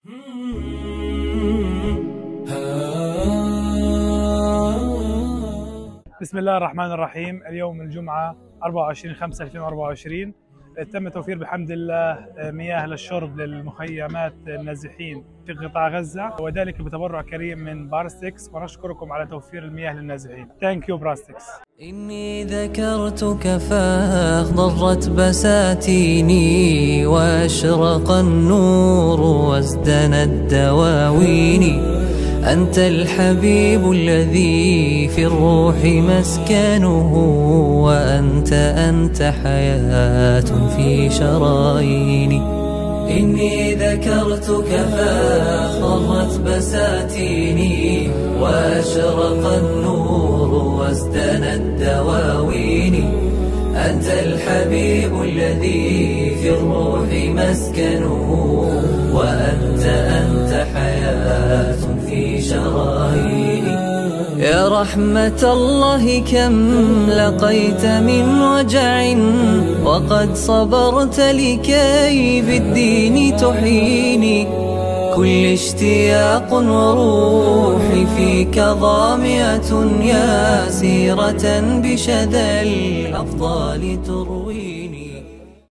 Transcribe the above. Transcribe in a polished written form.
بسم الله الرحمن الرحيم. اليوم الجمعة 24/5/2024 تم توفير بحمد الله مياه للشرب للمخيمات النازحين في قطاع غزة، وذلك بتبرع كريم من براستكس، ونشكركم على توفير المياه للنازحين. ثانك يو براستكس. إني ذكرتك فاخضرت بساتيني، وأشرق النور وازدنت دواويني. أنت الحبيب الذي في الروح مسكنه، وأنت حياة في شراييني. إني ذكرتك فاخضرت بساتيني، وأشرق النور وازدنت دواويني. أنت الحبيب الذي في الروح مسكنه، وأنت حياة في شراييني. يا رحمة الله كم لقيت من وجع، وقد صبرت لكي بالدين تحييني. كل اشتياق وروحي فيك ظامئة، يا سيرة بشذا الأفضال ترويني.